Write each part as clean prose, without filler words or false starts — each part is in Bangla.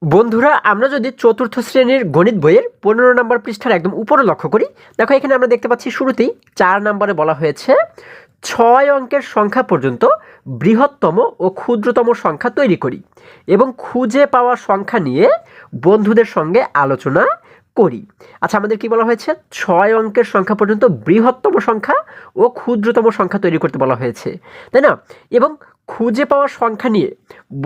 বন্ধুরা, আমরা যদি চতুর্থ শ্রেণীর গণিত বইয়ের 15 নম্বর পৃষ্ঠার একদম উপরে লক্ষ্য করি, দেখো এখানে আমরা দেখতে পাচ্ছি শুরুতেই 4 নম্বরে বলা হয়েছে 6 অঙ্কের সংখ্যা পর্যন্ত বৃহত্তম ও ক্ষুদ্রতম সংখ্যা তৈরি করি এবং খুঁজে পাওয়া সংখ্যা নিয়ে বন্ধুদের সঙ্গে আলোচনা করি। আচ্ছা, আমাদের কি বলা হয়েছে? 6 অঙ্কের সংখ্যা পর্যন্ত বৃহত্তম সংখ্যা ও ক্ষুদ্রতম সংখ্যা তৈরি করতে বলা হয়েছে, তাই না? এবং খুঁজে পাওয়া সংখ্যা নিয়ে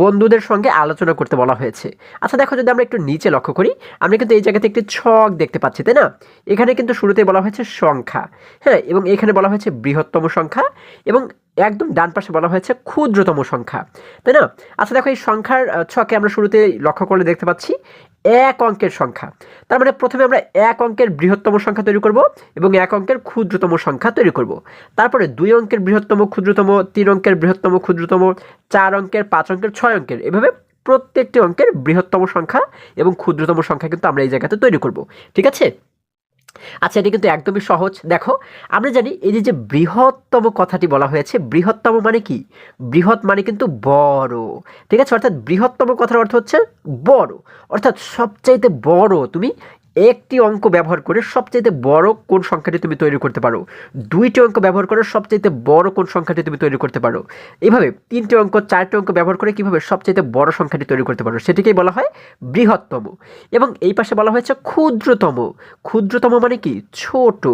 বন্ধুদের সঙ্গে আলোচনা করতে বলা হয়েছে। আচ্ছা দেখো, যদি আমরা একটু নিচে লক্ষ্য করি, আমরা কিন্তু এই জায়গাতে একটি ছক দেখতে পাচ্ছি, তাই না? এখানে কিন্তু শুরুতেই বলা হয়েছে সংখ্যা, হ্যাঁ, এবং এখানে বলা হয়েছে বৃহত্তম সংখ্যা এবং একদম ডান পাশে বলা হয়েছে ক্ষুদ্রতম সংখ্যা, তাই না? আচ্ছা দেখো, এই সংখ্যার ছকে আমরা শুরুতে লক্ষ্য করলে দেখতে পাচ্ছি 1 অঙ্কের সংখ্যা। তার মানে প্রথমে আমরা 1 অঙ্কের বৃহত্তম সংখ্যা তৈরি করব এবং 1 অঙ্কের ক্ষুদ্রতম সংখ্যা তৈরি করব। তারপরে 2 অঙ্কের বৃহত্তম ক্ষুদ্রতম, 3 অঙ্কের বৃহত্তম ক্ষুদ্রতম, 4 অঙ্কের, 5 অঙ্কের, 6 অঙ্কের, এভাবে প্রত্যেকটি অঙ্কের বৃহত্তম সংখ্যা এবং ক্ষুদ্রতম সংখ্যা কিন্তু আমরা এই জায়গাতে তৈরি করব। ঠিক আছে? আচ্ছা, এটি কিন্তু একদমই সহজ। দেখো, আমরা জানি এই যে বৃহত্তম কথাটি বলা হয়েছে, বৃহত্তম মানে কি? বৃহৎ মানে কিন্তু বড়। ঠিক আছে? অর্থাৎ বৃহত্তম কথার অর্থ হচ্ছে বড়, অর্থাৎ সবচাইতে বড়। তুমি একটি অঙ্ক ব্যবহার করে সবচাইতে বড় কোন সংখ্যাটি তুমি তৈরি করতে পারো, 2টি অঙ্ক ব্যবহার করে সবচাইতে বড় কোন সংখ্যাটি তুমি তৈরি করতে পারো, এইভাবে 3টে অঙ্ক, 4টে অঙ্ক ব্যবহার করে কিভাবে সবচাইতে বড় সংখ্যাটি তৈরি করতে পারো, সেটিকেই বলা হয় বৃহত্তম। এবং এই পাশে বলা হয়েছে ক্ষুদ্রতম। ক্ষুদ্রতম মানে কি? ছোট।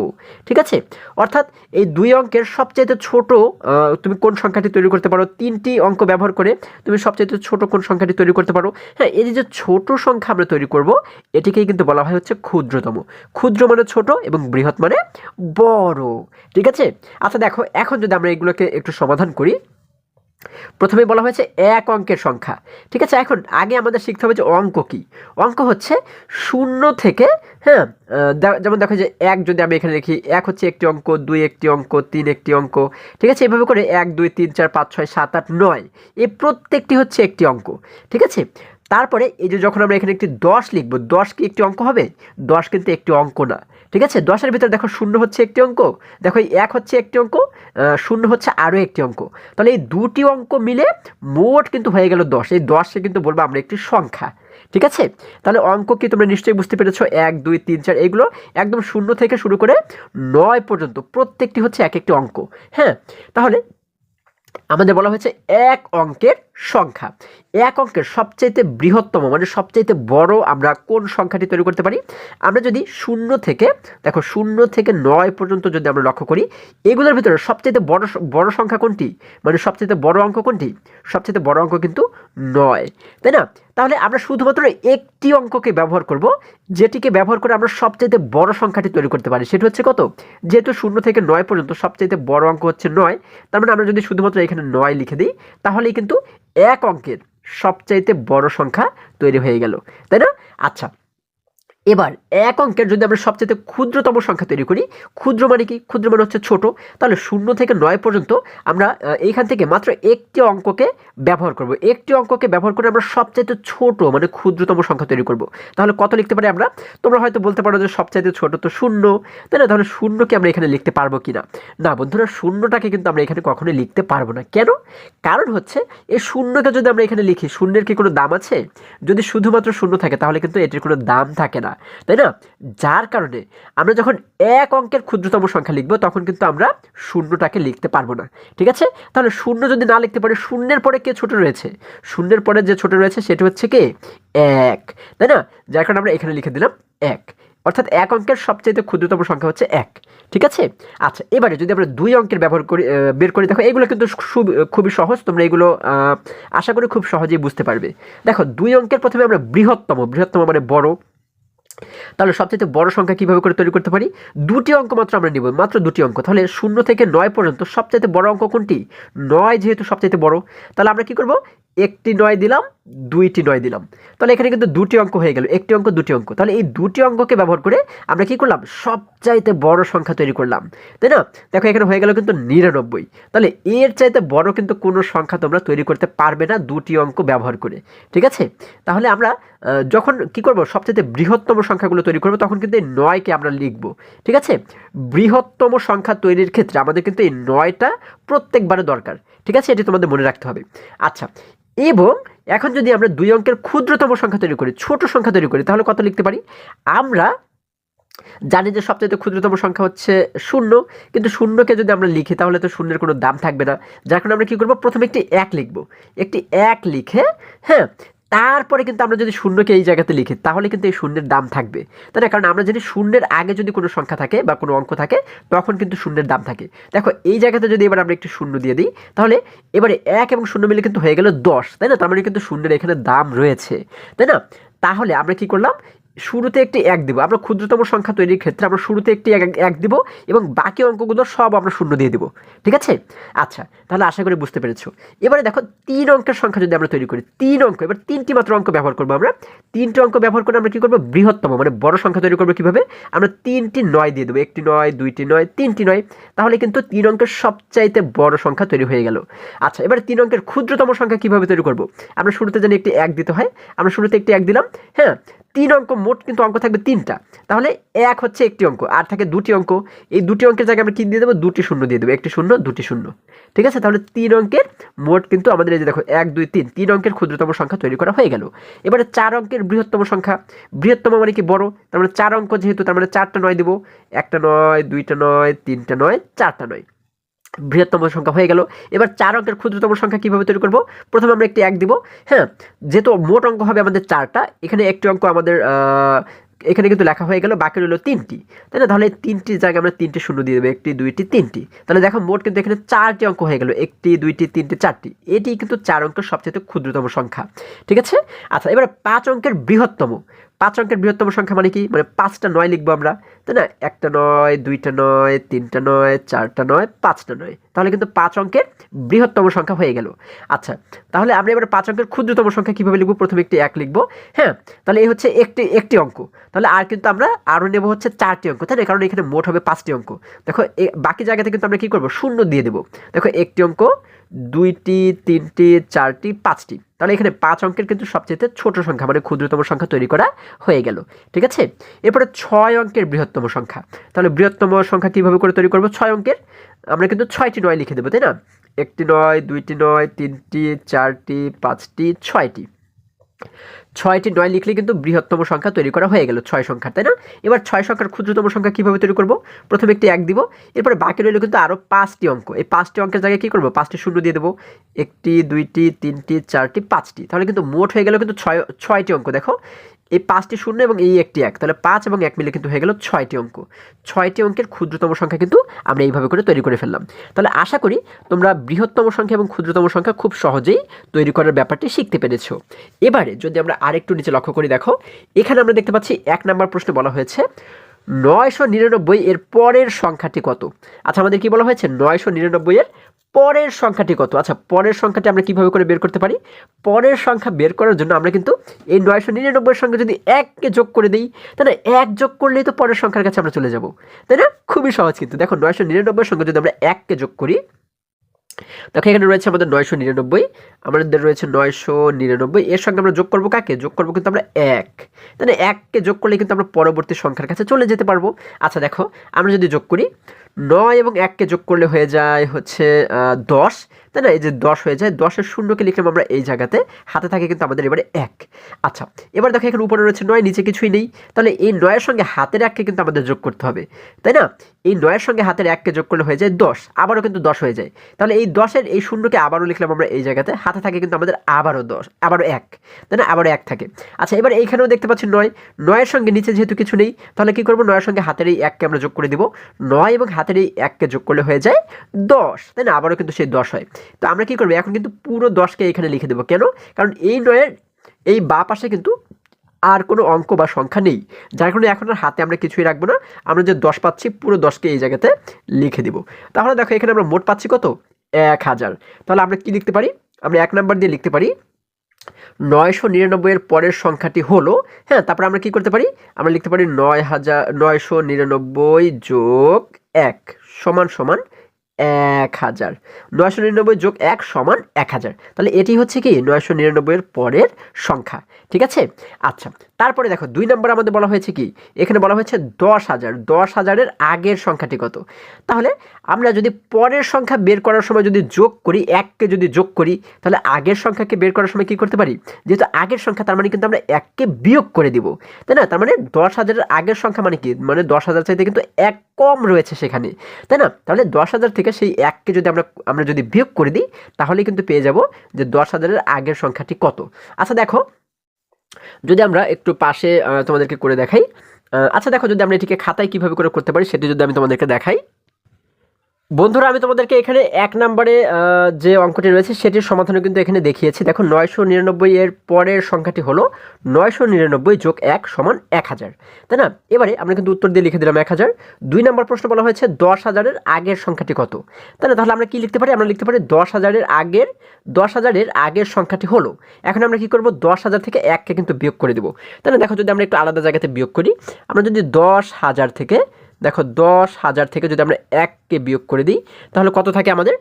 ঠিক আছে? অর্থাৎ এই 2 অঙ্কের সবচাইতে ছোট তুমি কোন সংখ্যাটি তৈরি করতে পারো, 3টি অঙ্ক ব্যবহার করে তুমি সবচাইতে ছোট কোন সংখ্যাটি তৈরি করতে পারো। হ্যাঁ, এই যে ছোট সংখ্যা আমরা তৈরি করব, এটিকেই কিন্তু বলা হয় হচ্ছে ক্ষুদ্রতম। ক্ষুদ্র মানে ছোট এবং বৃহৎ মানে বড়। ঠিক আছে? আচ্ছা দেখো, এখন যদি আমরা এগুলোকে একটু সমাধান করি, প্রথমে বলা হয়েছে 1 অঙ্কের সংখ্যা। ঠিক আছে? এখন আগে আমাদের শিখতে হবে যে অঙ্ক কি। অঙ্ক হচ্ছে 0 থেকে, হ্যাঁ, যেমন দেখো যে 1 যদি আমি এখানে লিখি, 1 হচ্ছে একটি অঙ্ক, 2 একটি অঙ্ক, 3 একটি অঙ্ক। ঠিক আছে? এভাবে করে 1 2 3 4 5 6 7 8 9, এই প্রত্যেকটি হচ্ছে একটি অঙ্ক। ঠিক আছে? তারপরে এই যে যখন আমরা এখানে একটি 10 লিখব, 10 কি একটি অঙ্ক হবে? 10 কিন্তু একটি অঙ্ক না। ঠিক আছে? 10-এর ভিতরে দেখো 0 হচ্ছে একটি অঙ্ক, দেখো এই 1 হচ্ছে একটি অঙ্ক, 0 হচ্ছে আরও একটি অঙ্ক। তাহলে এই 2টি অঙ্ক মিলে মোট কিন্তু হয়ে গেল 10। এই 10কে কিন্তু বলবো আমরা একটি সংখ্যা। ঠিক আছে? তাহলে অঙ্ক কি তোমরা নিশ্চয়ই বুঝতে পেরেছো? 1 2 3 4 এগুলো একদম 0 থেকে শুরু করে 9 পর্যন্ত প্রত্যেকটি হচ্ছে এক একটি অঙ্ক। হ্যাঁ, তাহলে আমাদের বলা হয়েছে 1 অঙ্কের সংখ্যা। 1 অঙ্কের সবচাইতে বৃহত্তম মানে সবচাইতে বড় আমরা কোন সংখ্যাটি তৈরি করতে পারি? আমরা যদি 0 থেকে, দেখো 0 থেকে 9 পর্যন্ত যদি আমরা লক্ষ্য করি, এগুলোর ভিতরে সবচাইতে বড় সংখ্যা কোনটি? মানে সবচাইতে বড় অঙ্ক কোনটি? সবচাইতে বড় অঙ্ক কিন্তু 9, তাই না? তাহলে আমরা শুধুমাত্র একটি অঙ্ককে ব্যবহার করব, যেটিকে ব্যবহার করে আমরা সবচাইতে বড় সংখ্যাটি তৈরি করতে পারি। সেটি হচ্ছে কত? যেহেতু 0 থেকে 9 পর্যন্ত সবচাইতে বড় অঙ্ক হচ্ছে 9, তার মানে আমরা যদি শুধুমাত্র এখানে 9 লিখে দিই, তাহলেই কিন্তু 1 অঙ্কের সবচাইতে বড় সংখ্যা তৈরি হয়ে গেল, তাই না? আচ্ছা, এবার 1 অঙ্কের যদি আমরা সবচেয়ে ক্ষুদ্রতম সংখ্যা তৈরি করি, ক্ষুদ্র মানে কি? ক্ষুদ্র মানে হচ্ছে ছোট। তাহলে 0 থেকে 9 পর্যন্ত আমরা এইখান থেকে মাত্র একটি অঙ্ককে ব্যবহার করব। একটি অঙ্ককে ব্যবহার করে আমরা সবচাইতে ছোট মানে ক্ষুদ্রতম সংখ্যা তৈরি করব। তাহলে কত লিখতে পারি আমরা? তোমরা হয়তো বলতে পারো যে সবচাইতে ছোট তো 0, তাই না? তাহলে 0কে আমরা এখানে লিখতে পারবো কিনা? না বন্ধুরা, 0টাকে কিন্তু আমরা এখানে কখনোই লিখতে পারবো না। কেন? কারণ হচ্ছে এই 0কে যদি আমরা এখানে লিখি, শূন্যের কি কোনো দাম আছে? যদি শুধুমাত্র 0 থাকে তাহলে কিন্তু এটির কোনো দাম থাকে না, তাই না? যার কারণে আমরা যখন 1 অঙ্কের ক্ষুদ্রতম সংখ্যা লিখব, তখন কিন্তু আমরা 0টাকে লিখতে পারবো না। ঠিক আছে? তাহলে 0 যদি না লিখতে পারি, শূন্যের পরে কে ছোট রয়েছে? শূন্যের পরে যে ছোট রয়েছে সেটি হচ্ছে কে? 1, তাই না? যার কারণে আমরা এখানে লিখে দিলাম 1। অর্থাৎ 1 অঙ্কের সবচেয়ে ক্ষুদ্রতম সংখ্যা হচ্ছে 1। ঠিক আছে? আচ্ছা, এবারে যদি আমরা 2 অঙ্কের ব্যবহার করি, বের করি, দেখো এগুলো কিন্তু খুবই সহজ। তোমরা এগুলো আশা করি খুব সহজেই বুঝতে পারবে। দেখো 2 অঙ্কের প্রথমে আমরা বৃহত্তম মানে বড়। তাহলে সবচেয়ে বড় সংখ্যা কিভাবে করে তৈরি করতে পারি? 2টি অঙ্ক মাত্র আমরা নিব, মাত্র 2টি অঙ্ক। তাহলে 0 থেকে 9 পর্যন্ত সবচেয়ে বড় অঙ্ক কোনটি? 9, যেহেতু সবচেয়ে বড়। তাহলে আমরা কি করব? একটি 9 দিলাম, 2টি 9 দিলাম। তাহলে এখানে কিন্তু 2টি অঙ্ক হয়ে গেল, একটি অঙ্ক 2টি অঙ্ক। তাহলে এই 2টি অঙ্ককে ব্যবহার করে আমরা কি করলাম? সবচাইতে বড় সংখ্যা তৈরি করলাম, তাই না? দেখো এখানে হয়ে গেল কিন্তু 99। তাহলে এর চাইতে বড় কিন্তু কোনো সংখ্যা তোমরা তৈরি করতে পারবে না 2টি অঙ্ক ব্যবহার করে। ঠিক আছে? তাহলে আমরা যখন কি করব? সবচেয়ে বৃহত্তম সংখ্যাগুলো তৈরি করব, তখন কিন্তু এই 9কে আমরা লিখব। ঠিক আছে? বৃহত্তম সংখ্যা তৈরির ক্ষেত্রে আমাদের কিন্তু এই 9টা প্রত্যেকবারে দরকার। ঠিক আছে? এটি তোমাদের মনে রাখতে হবে। আচ্ছা, এবং এখন যদি আমরা 2 অঙ্কের ক্ষুদ্রতম সংখ্যা তৈরি করি, ছোট সংখ্যা তৈরি করি, তাহলে কত লিখতে পারি? আমরা জানি যে সবচেয়ে ক্ষুদ্রতম সংখ্যা হচ্ছে 0, কিন্তু 0কে যদি আমরা লিখি তাহলে তো শূন্যের কোনো দাম থাকবে না। যার কারণে আমরা কী করবো? প্রথমে একটি 1 লিখব। একটি 1 লিখে, হ্যাঁ, তারপরে কিন্তু আমরা যদি 0কে এই জায়গাতে লিখি তাহলে কিন্তু এই শূন্যের দাম থাকবে, তাই না? কারণ আমরা জানি শূন্যের আগে যদি কোনো সংখ্যা থাকে বা কোনো অঙ্ক থাকে তখন কিন্তু শূন্যের দাম থাকে। দেখো এই জায়গাতে যদি এবার আমরা একটু 0 দিয়ে দিই তাহলে এবারে 1 এবং 0 মিলে কিন্তু হয়ে গেল 10, তাই না? তার মানে কিন্তু শূন্যের এখানে দাম রয়েছে, তাই না? তাহলে আমরা কি করলাম? শুরুতে একটি 1 দিব। আমরা ক্ষুদ্রতম সংখ্যা তৈরির ক্ষেত্রে আমরা শুরুতে একটি 1 দিব এবং বাকি অঙ্কগুলো সব আমরা 0 দিয়ে দিব, ঠিক আছে? আচ্ছা, তাহলে আশা করি বুঝতে পেরেছো। এবারে দেখো 3 অঙ্কের সংখ্যা যদি আমরা তৈরি করি, 3 অঙ্ক, এবার 3টি মাত্র অঙ্ক ব্যবহার করবো আমরা। 3টি অঙ্ক ব্যবহার করে আমরা কী করবো? বৃহত্তম মানে বড় সংখ্যা তৈরি করবো কীভাবে? আমরা 3টি 9 দিয়ে দেবো, 1টি 9, 2টি 9, 3টি 9, তাহলে কিন্তু 3 অঙ্কের সবচাইতে বড় সংখ্যা তৈরি হয়ে গেল। আচ্ছা, এবার 3 অঙ্কের ক্ষুদ্রতম সংখ্যা কীভাবে তৈরি করবো? আমরা শুরুতে জানি একটি 1 দিতে হয়, আমরা শুরুতে একটি 1 দিলাম, হ্যাঁ। 3 অঙ্ক, মোট কিন্তু অঙ্ক থাকবে 3টা, তাহলে 1 হচ্ছে একটি অঙ্ক, আর থাকে 2টি অঙ্ক। এই 2টি অঙ্কের জায়গায় আমরা কী দিয়ে দেবো? 2টি 0 দিয়ে দেবো, 1টি 0, 2টি 0, ঠিক আছে? তাহলে 3 অঙ্কের মোট কিন্তু আমাদের এই যে দেখো 1 2 3, 3 অঙ্কের ক্ষুদ্রতম সংখ্যা তৈরি করা হয়ে গেল। এবারে 4 অঙ্কের বৃহত্তম সংখ্যা, বৃহত্তম মানে কি? বড়, তার মানে 4 অঙ্ক যেহেতু, তার মানে 4টা 9 দেবো, 1টা 9, 2টা 9, 3টা 9, 4টা 9, বৃহত্তম সংখ্যা হয়ে গেল। এবার 4 অঙ্কের ক্ষুদ্রতম সংখ্যা কীভাবে তৈরি করব? প্রথমে আমরা একটি 1 দিব, হ্যাঁ, যেহেতু মোট অঙ্ক হবে আমাদের 4টা, এখানে একটি অঙ্ক আমাদের এখানে কিন্তু লেখা হয়ে গেল, বাকি রইল 3টি, তাই না? তাহলে 3টির জায়গায় আমরা 3টে 0 দিয়ে দেবো, 1টি 2টি 3টি, তাহলে দেখো মোট কিন্তু এখানে 4টি অঙ্ক হয়ে গেল, 1টি 2টি 3টি 4টি, এটি কিন্তু 4 অঙ্কের সবচেয়ে ক্ষুদ্রতম সংখ্যা, ঠিক আছে? আচ্ছা, এবার 5 অঙ্কের বৃহত্তম, 5 অঙ্কের বৃহত্তম সংখ্যা মানে কি? মানে 5টা 9 লিখবো আমরা, তাই না? 1টা 9, 2টা 9, 3টা 9, 4টা 9, 5টা 9, তাহলে কিন্তু 5 অঙ্কের বৃহত্তম সংখ্যা হয়ে গেল। আচ্ছা, তাহলে আমরা এবার 5 অঙ্কের ক্ষুদ্রতম সংখ্যা কীভাবে লিখবো? প্রথমে একটি 1 লিখবো, হ্যাঁ, তাহলে এই হচ্ছে একটি অঙ্ক, তাহলে আর কিন্তু আমরা আরও নেব হচ্ছে 4টি অঙ্ক, তাই না? কারণ এখানে মোট হবে 5টি অঙ্ক। দেখো বাকি জায়গাতে কিন্তু আমরা কী করবো? 0 দিয়ে দেবো। দেখো একটি অঙ্ক, 2টি 3টি 4টি 5টি, তাহলে এখানে 5 অঙ্কের কিন্তু সবচেয়ে ছোট সংখ্যা মানে ক্ষুদ্রতম সংখ্যা তৈরি করা হয়ে গেল, ঠিক আছে? এরপরে 6 অঙ্কের বৃহত্তম সংখ্যা, তাহলে বৃহত্তম সংখ্যা কীভাবে করে তৈরি করবো? 6 অঙ্কের আমরা কিন্তু 6টি 9 লিখে দেবো, তাই না? 1টি 9, 2টি 9, 3টি 4টি 5টি 6টি, 6টি 9 লিখলে কিন্তু বৃহত্তম সংখ্যা তৈরি করা হয়ে গেল 6 সংখ্যা, তাই না? এবার 6 সংখ্যার ক্ষুদ্রতম সংখ্যা কীভাবে তৈরি করব? প্রথমে একটি 1 দিব, এরপরে বাকি রইল কিন্তু আরও 5টি অঙ্ক। এই 5টি অঙ্কের জায়গায় কী করবো? 5টি 0 দিয়ে দেবো, 1টি 2টি 3টি 4টি 5টি, তাহলে কিন্তু মোট হয়ে গেল কিন্তু 6টি অঙ্ক। দেখো এই 5টি 0 এবং এই একটি 1, তাহলে 5 এবং 1 মিলে কিন্তু হয়ে গেল 6টি অঙ্ক। 6টি অঙ্কের ক্ষুদ্রতম সংখ্যা কিন্তু আমরা এইভাবে করে তৈরি করে ফেললাম। তাহলে আশা করি তোমরা বৃহত্তম সংখ্যা এবং ক্ষুদ্রতম সংখ্যা খুব সহজেই তৈরি করার ব্যাপারটি শিখতে পেরেছো। এবারে যদি আমরা আরেকটু নিচে লক্ষ্য করি, দেখো এখানে আমরা দেখতে পাচ্ছি 1 নম্বর প্রশ্নে বলা হয়েছে 999 এর পরের সংখ্যাটি কত? আচ্ছা, আমাদের কি বলা হয়েছে? 999 এর পরের সংখ্যাটি কত? আচ্ছা, পরের সংখ্যাটি আমরা কিভাবে করে বের করতে পারি? পরের সংখ্যা বের করার জন্য আমরা কিন্তু এই 999 এর সঙ্গে যদি 1কে যোগ করে দিই, তাই না? 1 যোগ করলেই তো পরের সংখ্যার কাছে আমরা চলে যাব, তাই না? খুবই সহজ কিন্তু। দেখো 999 এর সঙ্গে যদি আমরা 1কে যোগ করি, দেখো এখানে রয়েছে আমাদের 999, আমাদের রয়েছে 999, এর সঙ্গে আমরা যোগ করবো কাকে? যোগ করবো কিন্তু আমরা 1, তাই না? 1কে যোগ করলে কিন্তু আমরা পরবর্তী সংখ্যার কাছে চলে যেতে পারবো। আচ্ছা দেখো, আমরা যদি যোগ করি 9 এবং 1কে যোগ করলে হয়ে যায় হচ্ছে 10, তাই না? এই যে 10 হয়ে যায়, 10-এর 0কে লিখলাম আমরা এই জায়গাতে, হাতে থাকে কিন্তু আমাদের এবারে 1। আচ্ছা, এবার দেখো এখানে উপরে রয়েছে 9, নিচে কিছুই নেই, তাহলে এই 9-এর সঙ্গে হাতের 1কে কিন্তু আমাদের যোগ করতে হবে, তাই না? এই 9-এর সঙ্গে হাতের 1কে যোগ করলে হয়ে যায় 10, আবারও কিন্তু 10 হয়ে যায়, তাহলে এই 10-এর এই 0কে আবারও লিখলাম আমরা এই জায়গাতে, হাতে থাকে কিন্তু আমাদের আবারও 10, আবারও 1, তাই না? আবারও 1 থাকে। আচ্ছা, এবার এইখানেও দেখতে পাচ্ছি 9-এর সঙ্গে নিচে যেহেতু কিছু নেই, তাহলে কি করবো? 9-এর সঙ্গে হাতের এই 1কে আমরা যোগ করে দিব, 9 এবং হাতের এই 1কে যোগ করলে হয়ে যায় 10, তাই না? আবারও কিন্তু সেই 10 হয়। তো আমরা কি করবো? এখন কিন্তু পুরো 10কে এখানে লিখে দেবো। কেন? কারণ এই 9-এর এই বাঁ পাশে কিন্তু আর কোনো অঙ্ক বা সংখ্যা নেই, যার কারণে এখন আর হাতে আমরা কিছুই রাখবো না, আমরা যে 10 পাচ্ছি পুরো 10কে এই জায়গাতে লিখে দিব। তাহলে দেখো এখানে আমরা মোট পাচ্ছি কত? 1000। তাহলে আমরা কি লিখতে পারি? আমরা 1 নাম্বার দিয়ে লিখতে পারি 999 এর পরের সংখ্যাটি হলো, হ্যাঁ, তারপরে আমরা কি করতে পারি? আমরা লিখতে পারি 999 যোগ 1 সমান সমান 1000। 999 যোগ 1 সমান 1000। তাহলে এটি হচ্ছে কি 999 এর পরের সংখ্যা। ঠিক আছে। আচ্ছা, তারপরে দেখো 2 নম্বর আমাদের বলা হয়েছে কি, এখানে বলা হয়েছে 10,000। 10,000 এর আগের সংখ্যাটি কত? তাহলে আমরা যদি পরের সংখ্যা বের করার সময় যদি যোগ করি, 1কে যদি যোগ করি, তাহলে আগের সংখ্যাকে বের করার সময় কি করতে পারি, যেহেতু আগের সংখ্যা তার মানে কিন্তু আমরা 1কে বিয়োগ করে দিব, তাই না? তার মানে 10,000 এর আগের সংখ্যা মানে কি, মানে 10,000 চাইতে কিন্তু 1 কম রয়েছে সেখানে, তাই না? তাহলে 10,000 থেকে সেই 1কে যদি আমরা যদি বিয়োগ করে দিই, তাহলে কিন্তু পেয়ে যাব যে 10,000 এর আগের সংখ্যাটি কত। আচ্ছা দেখো, যদি আমরা একটু পাশে তোমাদেরকে করে দেখাই। আচ্ছা দেখো, যদি আমরা এটিকে খাতায় কিভাবে করে করতে পারি সেটি যদি আমি তোমাদেরকে দেখাই। বন্ধুরা, আমি তোমাদেরকে এখানে 1 নম্বরে যে অঙ্কটি রয়েছে সেটির সমাধানও কিন্তু এখানে দেখিয়েছি। দেখো 999 এর পরের সংখ্যাটি হলো 999 যোগ 1 সমান 1000, তাই না? এবারে আমরা কিন্তু উত্তর দিয়ে লিখে দিলাম 1000। 2 নম্বর প্রশ্ন বলা হয়েছে 10,000 এর আগের সংখ্যাটি কত, তাই না? তাহলে আমরা কি লিখতে পারি, আমরা লিখতে পারি 10,000 এর আগের সংখ্যাটি হলো। এখন আমরা কি করব, 10,000 থেকে 1কে কিন্তু বিয়োগ করে দেব, তাই না? দেখো যদি আমরা একটু আলাদা জায়গাতে বিয়োগ করি, আমরা যদি 10,000 থেকে, দেখো 10,000 থেকে যদি আমরা 1কে বিয়োগ করে দিই, তাহলে কত থাকে আমাদের?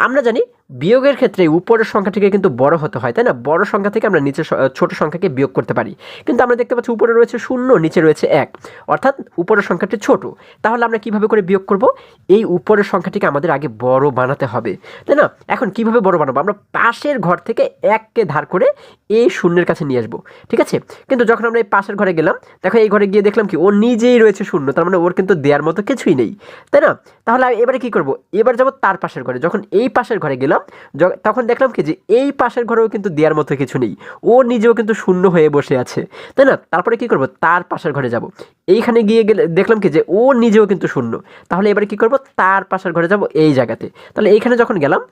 আমরা জানি বিয়োগের ক্ষেত্রে উপরের সংখ্যাটিকে কিন্তু বড় হতে হয়, তাই না? বড় সংখ্যা থেকে আমরা নিচের ছোট সংখ্যাকে বিয়োগ করতে পারি, কিন্তু আমরা দেখতে পাচ্ছি উপরে রয়েছে 0, নিচে রয়েছে 1, অর্থাৎ উপরের সংখ্যাটি ছোট। তাহলে আমরা কিভাবে করে বিয়োগ করব, এই উপরের সংখ্যাটিকে আমাদের আগে বড় বানাতে হবে, তাই না? এখন কিভাবে বড় বানাবো, আমরা পাশের ঘর থেকে 1কে ধার করে এই শূন্যের কাছে নিয়ে আসবো, ঠিক আছে? কিন্তু যখন আমরা এই পাশের ঘরে গেলাম, দেখো এই ঘরে গিয়ে দেখলাম কি ও নিজেই রয়েছে 0, তার মানে ওর কিন্তু দেওয়ার মতো কিছুই নেই, তাই না? তাহলে এবারে কি করব, এবার যাব তার পাশের ঘরে। যখন এই পাশের ঘরে গেলাম, তখন দেখলাম কি যে এই পাশের ঘরেও কিন্তু দেওয়ার মতো কিছু নেই, ও নিজেও কিন্তু 0 হয়ে বসে আছে, তাই না? তারপরে কি করব, তার পাশের ঘরে যাব। এইখানে গিয়ে দেখলাম কি যে ও নিজেও কিন্তু 0। তাহলে এবারে কি করব, তার পাশের ঘরে যাব এই জায়গাতে। তাহলে এইখানে যখন গেলাম,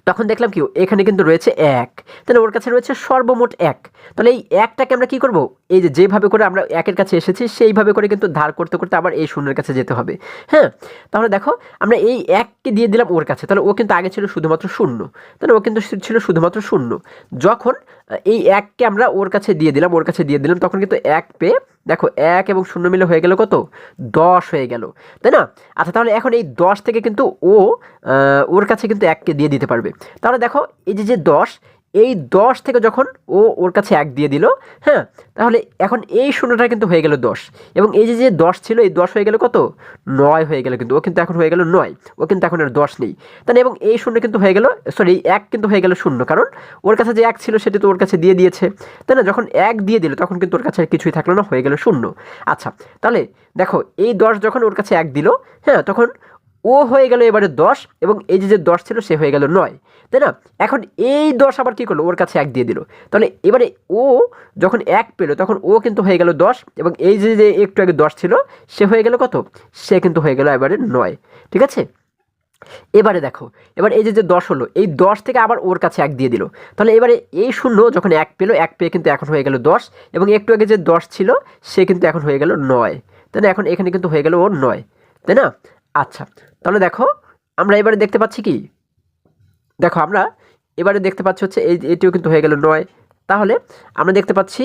তখন দেখলাম কি এখানে কিন্তু রয়েছে 1, তাহলে ওর কাছে রয়েছে সর্বমোট 1। তাহলে এই 1টাকে আমরা কি করব, এই যেভাবে করে আমরা 1-এর কাছে এসেছি সেইভাবে করে কিন্তু ধার করতে করতে আবার এই শূন্যের কাছে যেতে হবে। হ্যাঁ, তাহলে দেখো আমরা এই 1কে দিয়ে দিলাম ওর কাছে, তাহলে ও কিন্তু আগে ছিল শুধুমাত্র 0, তাহলে ও কিন্তু ছিল শুধুমাত্র 0। যখন এই 1কে আমরা ওর কাছে দিয়ে দিলাম, তখন কিন্তু 1 পেয়ে দেখো 1 এবং 0 মিলে হয়ে গেল কত, 10 হয়ে গেল, তাই না? আচ্ছা, তাহলে এখন এই 10 থেকে কিন্তু ওর কাছে কিন্তু 1কে দিয়ে দিতে পারবে। তাহলে দেখো এই যে 10, এই 10 থেকে যখন ওর কাছে 1 দিয়ে দিল, হ্যাঁ, তাহলে এখন এই শূন্যটা কিন্তু হয়ে গেল 10, এবং এই যে 10 ছিল, এই 10 হয়ে গেল কত, 9 হয়ে গেল। কিন্তু ও কিন্তু এখন হয়ে গেল 9, ও কিন্তু এখন আর 10 নেই, তাহলে এবং এই শূন্য কিন্তু হয়ে গেল, সরি 1 কিন্তু হয়ে গেল 0, কারণ ওর কাছে যে 1 ছিল সেটা তো ওর কাছে দিয়ে দিয়েছে, তাই না? যখন 1 দিয়ে দিল তখন কিন্তু ওর কাছে আর কিছুই থাকলো না, হয়ে গেল 0। আচ্ছা, তাহলে দেখো এই 10 যখন ওর কাছে 1 দিল, হ্যাঁ, তখন ও হয়ে গেল এবারে 10, এবং এই যে 10 ছিল সে হয়ে গেল 9, তাই না? এখন এই 10 আবার কি করলো, ওর কাছে 1 দিয়ে দিল, তাহলে এবারে ও যখন 1 পেল তখন ও কিন্তু হয়ে গেল 10, এবং এই যে একটু আগে 10 ছিল সে হয়ে গেল কত, সে কিন্তু হয়ে গেল এবারে 9, ঠিক আছে? এবারে দেখো, এবার এই যে 10 হলো, এই 10 থেকে আবার ওর কাছে 1 দিয়ে দিল, তাহলে এবারে এই শূন্য যখন 1 পেলো, 1 পেয়ে কিন্তু এখন হয়ে গেল 10, এবং একটু আগে যে 10 ছিল সে কিন্তু এখন হয়ে গেল 9, তাই না? এখন এখানে কিন্তু হয়ে গেল ওর 9, তাই না? আচ্ছা, তাহলে দেখো আমরা এবারে দেখতে পাচ্ছি কি, দেখো আমরা এবারে দেখতে পাচ্ছি হচ্ছে এটিও কিন্তু হয়ে গেল 9। তাহলে আমরা দেখতে পাচ্ছি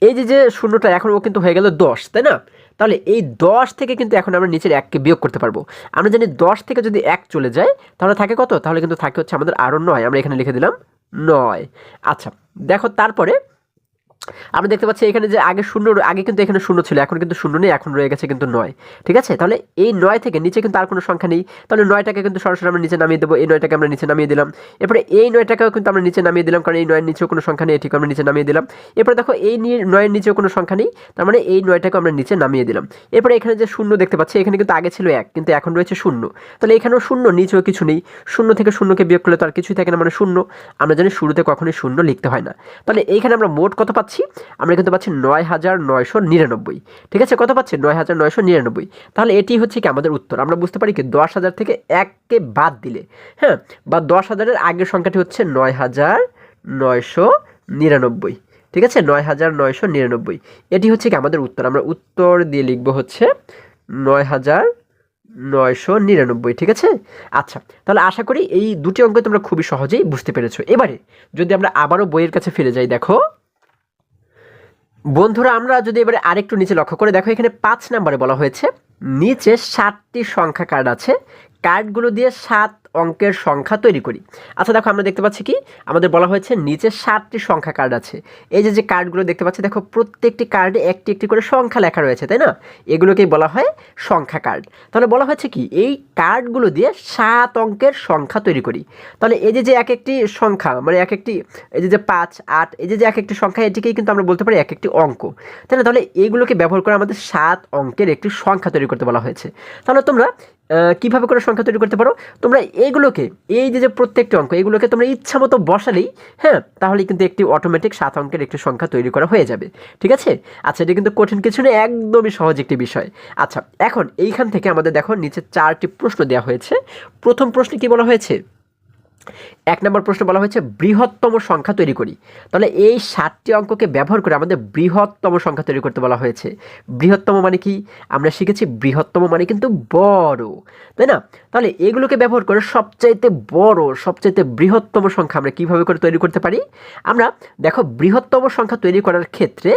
এই যে শূন্যটা এখন ও কিন্তু হয়ে গেল 10, তাই না? তাহলে এই 10 থেকে কিন্তু এখন আমরা নিচের 1কে বিয়োগ করতে পারবো। আমরা জানি 10 থেকে যদি 1 চলে যায় তাহলে থাকে কত, তাহলে কিন্তু থাকে হচ্ছে আমাদের আরও 9, আমরা এখানে লিখে দিলাম 9। আচ্ছা, দেখো তারপরে আমরা দেখতে পাচ্ছি এখানে যে আগে কিন্তু এখানে 0 ছিল, এখন কিন্তু 0 নেই, এখন রয়ে গেছে কিন্তু 9, ঠিক আছে? তাহলে এই 9 থেকে নিচে কিন্তু আর কোনো সংখ্যা নেই, তাহলে 9টাকে কিন্তু সরাসরি আমরা নিচে নামিয়ে দেবো। এই 9টাকে আমরা নিচে নামিয়ে দিলাম, এরপরে এই 9টাকেও কিন্তু আমরা নিচে নামিয়ে দিলাম, কারণ এই 9-এর নিচেও কোনো সংখ্যা নেই, এটিকে আমরা নিচে নামিয়ে দিলাম। এরপরে দেখো এই 9-এর নিচেও কোনো সংখ্যা নেই, তার মানে এই 9টাকে আমরা নিচে নামিয়ে দিলাম। এরপরে এখানে যে 0 দেখতে পাচ্ছি, এখানে কিন্তু আগে ছিল 1, কিন্তু এখন রয়েছে 0, তাহলে এখানেও 0, নিচেও কিছু নেই। 0 থেকে 0কে বিয়োগ করলে তো আর কিছুই থাকে না, মানে 0। আমরা জানি শুরুতে কখনোই 0 লিখতে হয় না। তাহলে এইখানে আমরা মোট কত পাচ্ছি, আমরা কিন্তু পাচ্ছি 9,999, ঠিক আছে? কত পাচ্ছি, 9,999। তাহলে এটি হচ্ছে কি আমাদের উত্তর। আমরা বুঝতে পারি কি 10,000 থেকে 1কে বাদ দিলে, হ্যাঁ, বা 10,000-এর আগের সংখ্যাটি হচ্ছে 9,999, ঠিক আছে? 9,999, এটি হচ্ছে কি আমাদের উত্তর। আমরা উত্তর দিয়ে লিখবো হচ্ছে 9,999, ঠিক আছে? আচ্ছা, তাহলে আশা করি এই দুটি অঙ্ক তোমরা খুবই সহজেই বুঝতে পেরেছো। এবারে যদি আমরা আবারও বইয়ের কাছে ফিরে যাই, দেখো বন্ধুরা, আমরা যদি এবারে আরেকটু নিচে লক্ষ্য করে দেখো, এখানে 5 নম্বরে বলা হয়েছে নিচে 7টি সংখ্যা কার্ড আছে, কার্ডগুলো দিয়ে 7 অঙ্কের সংখ্যা তৈরি করি। আচ্ছা দেখো আমরা দেখতে পাচ্ছি কি আমাদের বলা হয়েছে নিচে 7টি সংখ্যা কার্ড আছে। এই যে কার্ডগুলো দেখতে পাচ্ছি দেখো প্রত্যেকটি কার্ডে একটি একটি করে সংখ্যা লেখা রয়েছে, তাই না? এগুলোকেই বলা হয় সংখ্যা কার্ড। তাহলে বলা হয়েছে কি এই কার্ডগুলো দিয়ে 7 অঙ্কের সংখ্যা তৈরি করি। তাহলে এই যে এক একটি সংখ্যা মানে এক একটি এই যে 5, 8 এই যে এক একটি সংখ্যা এটিকেই কিন্তু আমরা বলতে পারি এক একটি অঙ্ক, তাই না? তাহলে এইগুলোকে ব্যবহার করে আমাদের 7 অঙ্কের একটি সংখ্যা তৈরি করতে বলা হয়েছে। তাহলে তোমরা কীভাবে করে সংখ্যা তৈরি করতে পারো, তোমরা এইগুলোকে এই যে প্রত্যেকটি অঙ্ক এগুলোকে তোমরা ইচ্ছা মতো বসালেই হ্যাঁ তাহলে কিন্তু একটি অটোমেটিক 7 অঙ্কের একটি সংখ্যা তৈরি করা হয়ে যাবে, ঠিক আছে? আচ্ছা এটা কিন্তু কঠিন কিছু নয়, একদমই সহজ একটি বিষয়। আচ্ছা এখন এইখান থেকে আমাদের দেখো নিচে 4টি প্রশ্ন দেওয়া হয়েছে। প্রথম প্রশ্নে কি বলা হয়েছে? 1 নম্বর প্রশ্ন বলা হয়েছে বৃহত্তম সংখ্যা তৈরি করি। তাহলে এই 7টি অঙ্ককে ব্যবহার করে আমাদের বৃহত্তম সংখ্যা তৈরি করতে বলা হয়েছে। বৃহত্তম মানে কি? আমরা শিখেছি বৃহত্তম মানে কিন্তু বড়, তাই না? তাহলে এগুলোকে ব্যবহার করে সবচাইতে বড় সবচাইতে বৃহত্তম সংখ্যা আমরা কিভাবে করে তৈরি করতে পারি? আমরা দেখো বৃহত্তম সংখ্যা তৈরি করার ক্ষেত্রে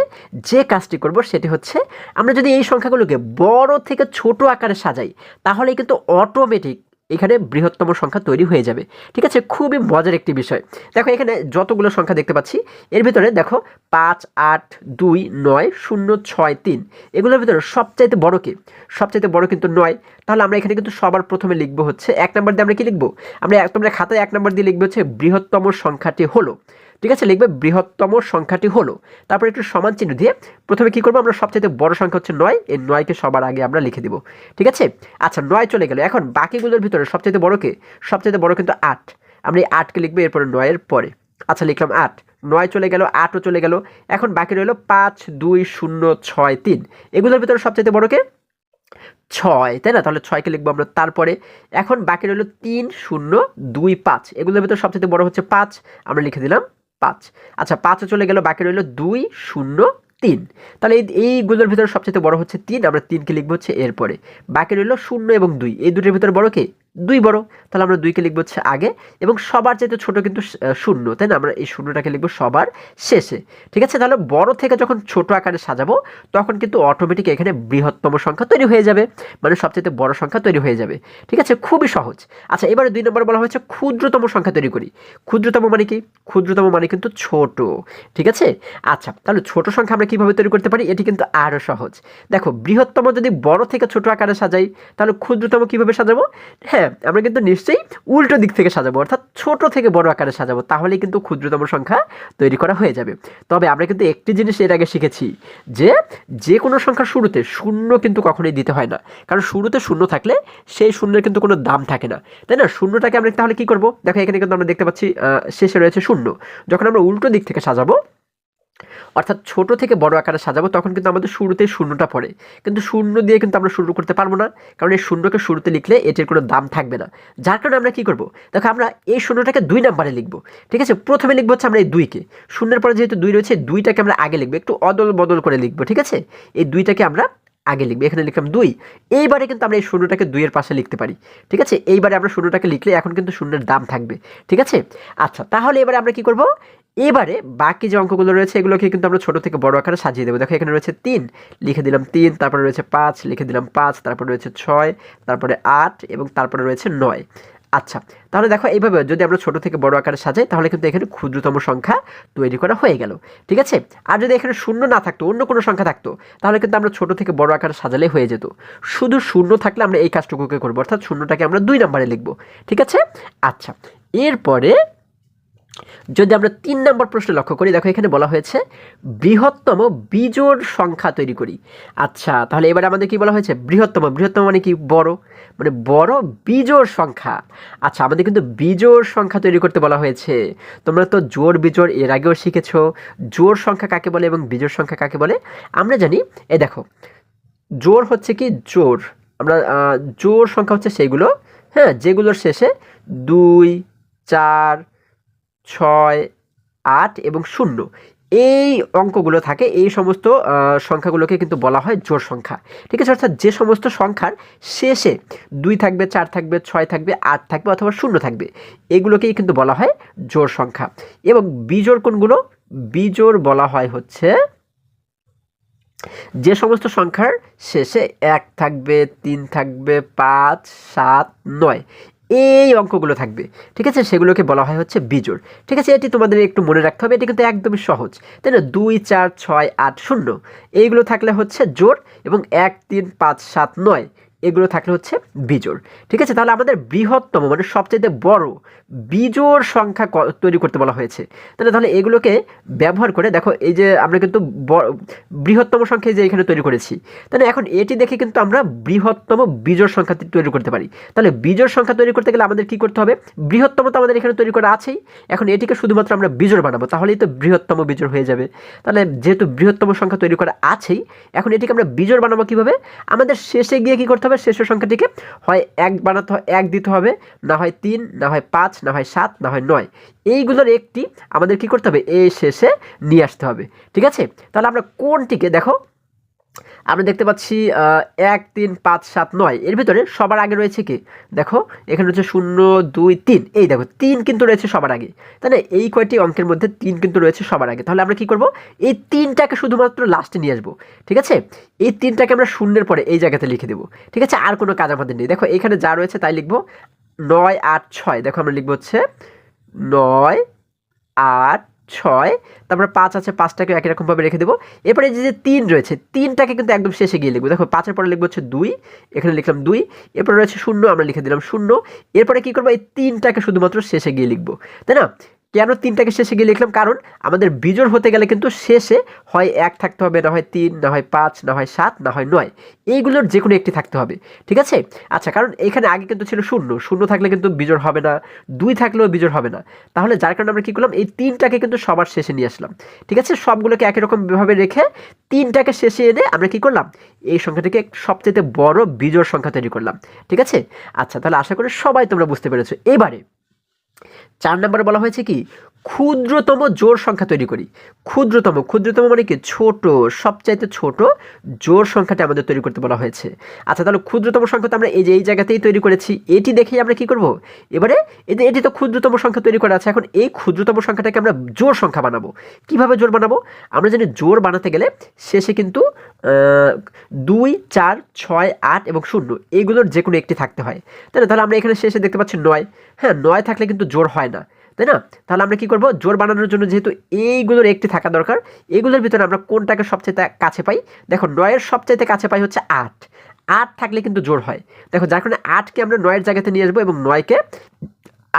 যে কাজটি করব সেটি হচ্ছে আমরা যদি এই সংখ্যাগুলোকে বড় থেকে ছোট আকারে সাজাই তাহলে কিন্তু অটোমেটিক এখানে বৃহত্তম সংখ্যা তৈরি হয়ে যাবে, ঠিক আছে? খুবই মজার একটি বিষয়। দেখো এখানে যতগুলো সংখ্যা দেখতে পাচ্ছি এর ভিতরে দেখো 5, 8, 2, 9, 0, 6, 3 এগুলোর ভিতরে সবচাইতে বড় কে? সবচাইতে বড় কিন্তু 9। তাহলে আমরা এখানে কিন্তু সবার প্রথমে লিখবো হচ্ছে 1 নম্বর দিয়ে আমরা কি লিখবো? তোমরা খাতায় 1 নম্বর দিয়ে লিখবে হচ্ছে বৃহত্তম সংখ্যাটি হলো, ঠিক আছে? লিখবে বৃহত্তম সংখ্যাটি হলো, তারপর একটু সমান চিহ্ন দিয়ে প্রথমে কি করবো আমরা সবচাইতে বড় সংখ্যা হচ্ছে 9, এই 9কে সবার আগে আমরা লিখে দিব, ঠিক আছে? আচ্ছা 9 চলে গেল। এখন বাকিগুলোর ভিতরে সবচাইতে বড় কে? সবচাইতে বড় কিন্তু 8। আমরা এই 8কে লিখবো এরপরে 9 এর পরে। আচ্ছা লিখলাম 8, 9 চলে গেল, 8ও চলে গেল। এখন বাকি রইল 5, 2, 0, 6, 3 এগুলোর ভিতরে সবচাইতে বড় কে? 6, তাই না? তাহলে 6কে লিখবো আমরা তারপরে। এখন বাকি রইল 3, 0, 2, 5 এগুলোর ভিতরে সবচাইতে বড় হচ্ছে 5, আমরা লিখে দিলাম 5। আচ্ছা 5ও চলে গেল, বাকি রইল 2, 0, 3। তাহলে এইগুলোর ভিতরে সবচেয়ে বড় হচ্ছে 3, আমরা 3কে লিখবো হচ্ছে এরপরে। বাকি রইল 0 এবং 2, এই দুটোর ভিতরে বড় কে? 2 বড়, তাহলে আমরা 2কে লিখবো হচ্ছে আগে এবং সবার চাইতে ছোট কিন্তু 0, তাই না? আমরা এই 0টাকে লিখবো সবার শেষে, ঠিক আছে? তাহলে বড় থেকে যখন ছোট আকারে সাজাবো তখন কিন্তু অটোমেটিক এখানে বৃহত্তম সংখ্যা তৈরি হয়ে যাবে, মানে সবচেয়ে বড় সংখ্যা তৈরি হয়ে যাবে, ঠিক আছে? খুবই সহজ। আচ্ছা এবারে 2 নম্বর বলা হয়েছে ক্ষুদ্রতম সংখ্যা তৈরি করি। ক্ষুদ্রতম মানে কি? ক্ষুদ্রতম মানে কিন্তু ছোট, ঠিক আছে? আচ্ছা তাহলে ছোট সংখ্যা আমরা কিভাবে তৈরি করতে পারি? এটি কিন্তু আরও সহজ। দেখো বৃহত্তম যদি বড় থেকে ছোট আকারে সাজাই তাহলে ক্ষুদ্রতম কিভাবে সাজাবো? হ্যাঁ আমরা কিন্তু নিশ্চয়ই উল্টো দিক থেকে সাজাবো, অর্থাৎ ছোট থেকে বড় আকারে সাজাবো, তাহলেই কিন্তু ক্ষুদ্রতম সংখ্যা তৈরি করা হয়ে যাবে। তবে আমরা কিন্তু একটি জিনিস এর আগে শিখেছি যে কোনো সংখ্যার শুরুতে শূন্য কিন্তু কখনোই দিতে হয় না, কারণ শুরুতে শূন্য থাকলে সেই শূন্যের কিন্তু কোনো দাম থাকে না, তাই না? শূন্যটাকে আমরা তাহলে কি করব? দেখো এখানে কিন্তু আমরা দেখতে পাচ্ছি শেষে রয়েছে শূন্য। যখন আমরা উল্টো দিক থেকে সাজাবো অর্থাৎ ছোট থেকে বড় আকারে সাজাবো তখন কিন্তু আমাদের শুরুতেই শূন্যটা পড়ে, কিন্তু শূন্য দিয়ে কিন্তু আমরা শুরু করতে পারবো না, কারণ এই শূন্যকে শুরুতে লিখলে এটির কোনো দাম থাকবে না। যার কারণে আমরা কি করব? দেখো আমরা এই শূন্যটাকে 2 নম্বরে লিখবো, ঠিক আছে? প্রথমে লিখবো হচ্ছে আমরা এই 2কে, শূন্যের পরে যেহেতু 2 রয়েছে 2টাকে আমরা আগে লিখবো, একটু অদল বদল করে লিখবো, ঠিক আছে? এই 2টাকে আমরা আগে লিখবো, এখানে লিখলাম 2। এইবারে কিন্তু আমরা এই শূন্যটাকে 2 এর পাশে লিখতে পারি, ঠিক আছে? এইবারে আমরা শূন্যটাকে লিখলে এখন কিন্তু শূন্যের দাম থাকবে, ঠিক আছে? আচ্ছা তাহলে এবারে আমরা কি করব? এবারে বাকি যে অঙ্কগুলো রয়েছে এগুলোকে কিন্তু আমরা ছোট থেকে বড় আকারে সাজিয়ে দেবো। দেখো এখানে রয়েছে 3, লিখে দিলাম 3, তারপরে রয়েছে 5, লিখে দিলাম 5, তারপরে রয়েছে 6, তারপরে 8 এবং তারপরে রয়েছে 9। আচ্ছা তাহলে দেখো এইভাবে যদি আমরা ছোট থেকে বড় আকারে সাজাই তাহলে কিন্তু এখানে ক্ষুদ্রতম সংখ্যা তৈরি করা হয়ে গেল, ঠিক আছে? আর যদি এখানে শূন্য না থাকতো, অন্য কোনো সংখ্যা থাকতো, তাহলে কিন্তু আমরা ছোট থেকে বড় আকারে সাজালে হয়ে যেত। শুধু শূন্য থাকলে আমরা এই কাজটুকুকে করবো, অর্থাৎ শূন্যটাকে আমরা 2 নম্বরে লিখবো, ঠিক আছে? আচ্ছা এরপরে যদি আমরা 3 নম্বর প্রশ্নে লক্ষ্য করি, দেখো এখানে বলা হয়েছে বৃহত্তম বিজোড় সংখ্যা তৈরি করি। আচ্ছা তাহলে এবারে আমাদের কি বলা হয়েছে? বৃহত্তম মানে কি? বড়, মানে বড় বিজোড় সংখ্যা। আচ্ছা আমাদের কিন্তু বিজোড় সংখ্যা তৈরি করতে বলা হয়েছে। তোমরা তো জোড় বিজোড় এর আগেও শিখেছো, জোড় সংখ্যা কাকে বলে এবং বিজোড় সংখ্যা কাকে বলে আমরা জানি। এই দেখো জোড় হচ্ছে কি? জোড় আমরা জোড় সংখ্যা হচ্ছে সেইগুলো হ্যাঁ যেগুলোর শেষে 2, 4, 6, 8 এবং 0 এই অঙ্কগুলো থাকে, এই সমস্ত সংখ্যাগুলোকে কিন্তু বলা হয় জোড় সংখ্যা, ঠিক আছে? অর্থাৎ যে সমস্ত সংখ্যার শেষে 2 থাকবে, 4 থাকবে, 6 থাকবে, 8 থাকবে অথবা 0 থাকবে এগুলোকেই কিন্তু বলা হয় জোড় সংখ্যা। এবং বিজোড় কোনগুলো? বিজোড় বলা হয় হচ্ছে যে সমস্ত সংখ্যার শেষে 1 থাকবে, 3 থাকবে, 5, 7, 9 এই অঙ্কগুলো থাকবে, ঠিক আছে, সেগুলোকে বলা হয় হচ্ছে বিজোড়। ঠিক আছে, এটি তোমাদের একটু মনে রাখতে হবে, এটি কিন্তু একদমই সহজ, তাই না? 2, 4, 6, 8, 0 এইগুলো থাকলে হচ্ছে জোড়, এবং 1, 3, 5, 7, 9 এগুলো থাকলে হচ্ছে বিজোড়। ঠিক আছে, তাহলে আমাদের বৃহত্তম মানে সবচেয়ে বড় বিজোড় সংখ্যা তৈরি করতে বলা হয়েছে। তাহলে এগুলোকে ব্যবহার করে দেখো, এই যে আমরা কিন্তু বৃহত্তম সংখ্যা যে এখানে তৈরি করেছি, তাহলে এখন এটি দেখে কিন্তু আমরা বৃহত্তম বিজোড় সংখ্যা তৈরি করতে পারি। তাহলে বিজোড় সংখ্যা তৈরি করতে গেলে আমাদের কি করতে হবে? বৃহত্তম তো আমাদের এখানে তৈরি করা আছেই, এখন এটিকে শুধুমাত্র আমরা বিজোড় বানাবো, তাহলেই তো বৃহত্তম বিজোড় হয়ে যাবে। তাহলে যেহেতু বৃহত্তম সংখ্যা তৈরি করা আছেই, এখন এটিকে আমরা বিজোড় বানাবো কীভাবে? আমাদের শেষে গিয়ে কি করতে হবে? শেষের সংখ্যাটিকে হয় 1 বানাতে, 1 দিতে হবে, না হয় 3, না হয় 5, না হয় 7, না হয় 9 এইগুলোর একটি আমাদের কি করতে হবে? এই শেষে নিয়ে আসতে হবে। ঠিক আছে, তাহলে আমরা কোনটিকে দেখো, আমরা দেখতে পাচ্ছি 1, 3, 5, 7, 9 এর ভিতরে সবার আগে রয়েছে কি? দেখো এখানে হচ্ছে 0, 2, 3, এই দেখো 3 কিন্তু রয়েছে সবার আগে, তাই না? এই কয়টি অঙ্কের মধ্যে 3 কিন্তু রয়েছে সবার আগে। তাহলে আমরা কি করব? এই 3টাকে শুধুমাত্র লাস্টে নিয়ে আসবো। ঠিক আছে, এই 3টাকে আমরা শূন্যের পরে এই জায়গাতে লিখে দেবো। ঠিক আছে, আর কোনো কাজ আমাদের নেই। দেখো এখানে যা রয়েছে তাই লিখবো, 9, 8, 6 দেখো আমরা লিখবো হচ্ছে 9, 8, 6, তারপরে 5 আছে, 5টাকে একই রকমভাবে রেখে দেবো। এরপরে যে 3 রয়েছে, 3টাকে কিন্তু একদম শেষে গিয়ে লিখবো। দেখো 5-এর পরে লিখবো হচ্ছে 2, এখানে লিখলাম 2, এরপরে রয়েছে 0, আমরা লিখে দিলাম 0। এরপরে কী করবো? এই 3টাকে শুধুমাত্র শেষে গিয়ে লিখবো, তাই না? কেন 3টাকে শেষে গিয়ে লিখলাম? কারণ আমাদের বিজোড় হতে গেলে কিন্তু শেষে হয় 1 থাকতে হবে, না হয় 3, না হয় 5, না হয় 7, না হয় 9 এইগুলোর যে কোনো একটি থাকতে হবে। ঠিক আছে, আচ্ছা, কারণ এখানে আগে কিন্তু ছিল 0, 0 থাকলে কিন্তু বিজোড় হবে না, 2 থাকলেও বিজোড় হবে না। তাহলে যার কারণে আমরা কী করলাম? এই 3টাকে কিন্তু সবার শেষে নিয়ে আসলাম। ঠিক আছে, সবগুলোকে একই রকমভাবে রেখে 3টাকে শেষে এনে আমরা কী করলাম? এই সংখ্যাটিকে সবচেয়ে বড় বিজোড় সংখ্যা তৈরি করলাম। ঠিক আছে, আচ্ছা, তাহলে আশা করি সবাই তোমরা বুঝতে পেরেছো। এবারে 4 নম্বরে বলা হয়েছে কি? ক্ষুদ্রতম জোড় সংখ্যা তৈরি করি। ক্ষুদ্রতম মানে কি? ছোট, সবচাইতে ছোট জোড় সংখ্যাটি আমাদের তৈরি করতে বলা হয়েছে। আচ্ছা, তাহলে ক্ষুদ্রতম সংখ্যা তো আমরা এই জায়গাতেই তৈরি করেছি, এটি দেখেই আমরা কি করব? এবারে এটি তো ক্ষুদ্রতম সংখ্যা তৈরি করা আছে, এখন এই ক্ষুদ্রতম সংখ্যাটাকে আমরা জোড় সংখ্যা বানাবো। কিভাবে জোড় বানাবো? আমরা জানি জোড় বানাতে গেলে শেষে কিন্তু 2, 4, 6, 8 এবং 0 এইগুলোর যে কোনো একটি থাকতে হয়, তাই না? তাহলে আমরা এখানে শেষে দেখতে পাচ্ছি 9, হ্যাঁ 9 থাকলে কিন্তু জোড় হয় না, তাই না? তাহলে আমরা কি করব? জোড় বানানোর জন্য যেহেতু এইগুলোর একটি থাকা দরকার, এগুলোর ভিতরে আমরা কোনটাকে সবচেয়ে কাছে পাই? দেখো 9-এর সবচাইতে কাছে পাই হচ্ছে 8, 8 থাকলে কিন্তু জোড় হয়। দেখো যার কারণে 8কে আমরা 9-এর জায়গাতে নিয়ে আসবো এবং 9কে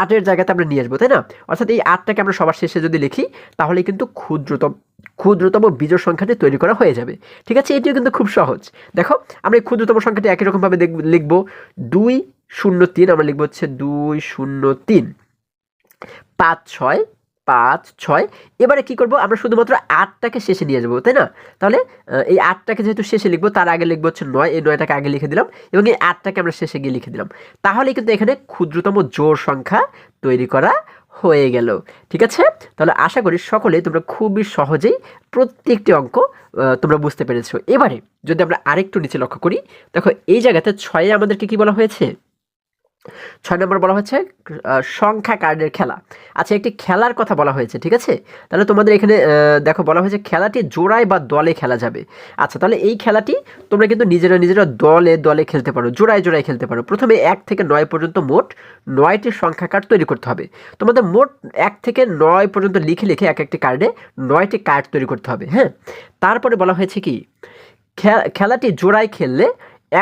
8-এর জায়গাতে আমরা নিয়ে আসবো, তাই না? অর্থাৎ এই 8টাকে আমরা সবার শেষে যদি লিখি, তাহলে কিন্তু ক্ষুদ্রতম বিজোড় সংখ্যাটি তৈরি করা হয়ে যাবে। ঠিক আছে, এটিও কিন্তু খুব সহজ। দেখো আমরা এই ক্ষুদ্রতম সংখ্যাটি একই রকমভাবে লিখবো, 2, 0, 3 আমরা লিখবো হচ্ছে 2, 0, 3, 5, 6, 5, 6। এবারে কি করব? আমরা শুধুমাত্র 8টাকে শেষে নিয়ে যাবো, তাই না? তাহলে এই 8টাকে যেহেতু শেষে লিখবো, তার আগে লিখবো হচ্ছে 9, এই 9টাকে আগে লিখে দিলাম এবং এই 8টাকে আমরা শেষে গিয়ে লিখে দিলাম। তাহলে কিন্তু এখানে ক্ষুদ্রতম জোড় সংখ্যা তৈরি করা হয়ে গেল। ঠিক আছে, তাহলে আশা করি সকলেই তোমরা খুবই সহজেই প্রত্যেকটি অঙ্ক তোমরা বুঝতে পেরেছো। এবারে যদি আমরা আরেকটু নিচে লক্ষ্য করি, দেখো এই জায়গাতে 6-এ আমাদেরকে কি বলা হয়েছে? 6 নম্বর বলা হচ্ছে সংখ্যা কার্ডের খেলা। আচ্ছা, একটি খেলার কথা বলা হয়েছে, ঠিক আছে? তাহলে তোমাদের এখানে দেখো বলা হয়েছে খেলাটি জোড়ায় বা দলে খেলা যাবে। আচ্ছা, তাহলে এই খেলাটি তোমরা কিন্তু নিজেরা দলে খেলতে পারো, জোড়ায় খেলতে পারো। প্রথমে 1 থেকে 9 পর্যন্ত মোট 9টি সংখ্যা কার্ড তৈরি করতে হবে। তোমাদের মোট 1 থেকে 9 পর্যন্ত লিখে এক একটি কার্ডে 9টি কার্ড তৈরি করতে হবে। হ্যাঁ, তারপরে বলা হয়েছে কি? খেলাটি জোড়ায় খেললে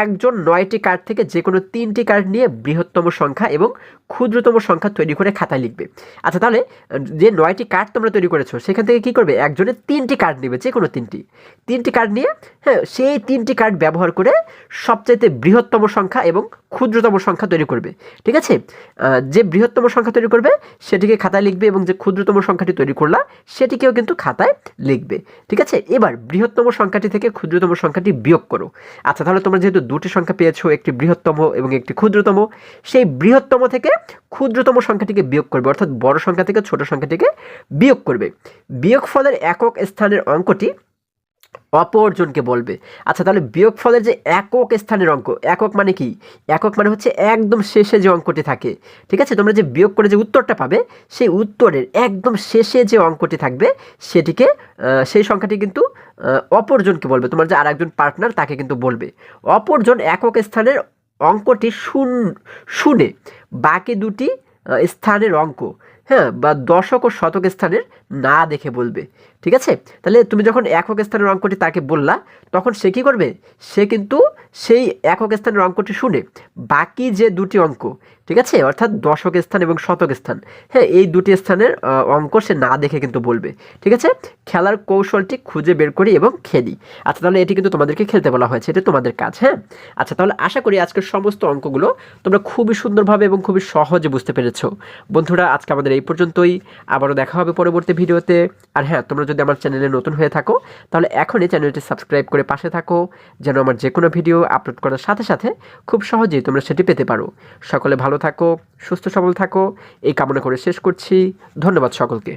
একজন 9টি কার্ড থেকে যে কোনো 3টি কার্ড নিয়ে বৃহত্তম সংখ্যা এবং ক্ষুদ্রতম সংখ্যা তৈরি করে খাতায় লিখবে। আচ্ছা, তাহলে যে 9টি কার্ড তোমরা তৈরি করেছো সেখান থেকে কি করবে? একজনের 3টি কার্ড নেবে, যে কোনো 3টি কার্ড নিয়ে, হ্যাঁ, সেই 3টি কার্ড ব্যবহার করে সবচাইতে বৃহত্তম সংখ্যা এবং ক্ষুদ্রতম সংখ্যা তৈরি করবে। ঠিক আছে, যে বৃহত্তম সংখ্যা তৈরি করবে সেটিকে খাতায় লিখবে এবং যে ক্ষুদ্রতম সংখ্যাটি তৈরি করলা সেটিকেও কিন্তু খাতায় লিখবে। ঠিক আছে, এবার বৃহত্তম সংখ্যাটি থেকে ক্ষুদ্রতম সংখ্যাটি বিয়োগ করো। আচ্ছা, তাহলে তোমরা যেহেতু দুটি সংখ্যা পেয়েছো, একটি বৃহত্তম এবং একটি ক্ষুদ্রতম, সেই বৃহত্তম থেকে ক্ষুদ্রতম সংখ্যাটিকে বিয়োগ করবে, অর্থাৎ বড় সংখ্যা থেকে ছোট সংখ্যাটিকে বিয়োগ করবে। বিয়োগফলের একক স্থানের অঙ্কটি অপরজনকে বলবে। আচ্ছা, তাহলে বিয়োগফলের যে একক স্থানের অঙ্ক, একক মানে কি? একক মানে হচ্ছে একদম শেষে যে অঙ্কটি থাকে, ঠিক আছে? তোমরা যে বিয়োগ করে যে উত্তরটা পাবে, সেই উত্তরের একদম শেষে যে অঙ্কটি থাকবে সেটিকে সেই সংখ্যাটি কিন্তু অপরজনকে বলবে। তোমার যে আরেকজন পার্টনার তাকে কিন্তু বলবে। অপরজন একক স্থানের অঙ্কটি শুনে বাকি দুটি স্থানের অঙ্ক, হ্যাঁ, বা দশক ও শতক স্থানের না দেখে বলবে, ঠিক আছে? তাহলে তুমি যখন একক স্থানের অঙ্কটি তাকে বললা, তখন সে কী করবে? সে কিন্তু সেই একক স্থানের অঙ্কটি শুনে বাকি যে দুটি অঙ্ক, ঠিক আছে, অর্থাৎ দশক স্থান এবং শতক স্থান, হ্যাঁ, এই দুটি স্থানের অঙ্ক সে না দেখে কিন্তু বলবে, ঠিক আছে? খেলার কৌশলটি খুঁজে বের করি এবং খেলি। আচ্ছা, তাহলে এটি কিন্তু তোমাদেরকে খেলতে বলা হয়েছে, এটা তোমাদের কাজ, হ্যাঁ? আচ্ছা, তাহলে আশা করি আজকের সমস্ত অঙ্কগুলো তোমরা খুবই সুন্দরভাবে এবং খুবই সহজে বুঝতে পেরেছো। বন্ধুরা, আজকে আমাদের এই পর্যন্তই। আবারও দেখা হবে পরবর্তী ভিডিওতে। আর হ্যাঁ, তোমরা যদি আমার চ্যানেলে নতুন হয়ে থাকো, তাহলে এখনই চ্যানেলটি সাবস্ক্রাইব করে পাশে থাকো, যেন আমার যে কোনো ভিডিও আপলোড করার সাথে সাথে খুব সহজেই তোমরা সেটি পেতে পারো। সকলে ভালো থাকো, সুস্থ সবল থাকো, এই কামনা করে শেষ করছি। ধন্যবাদ সকলকে।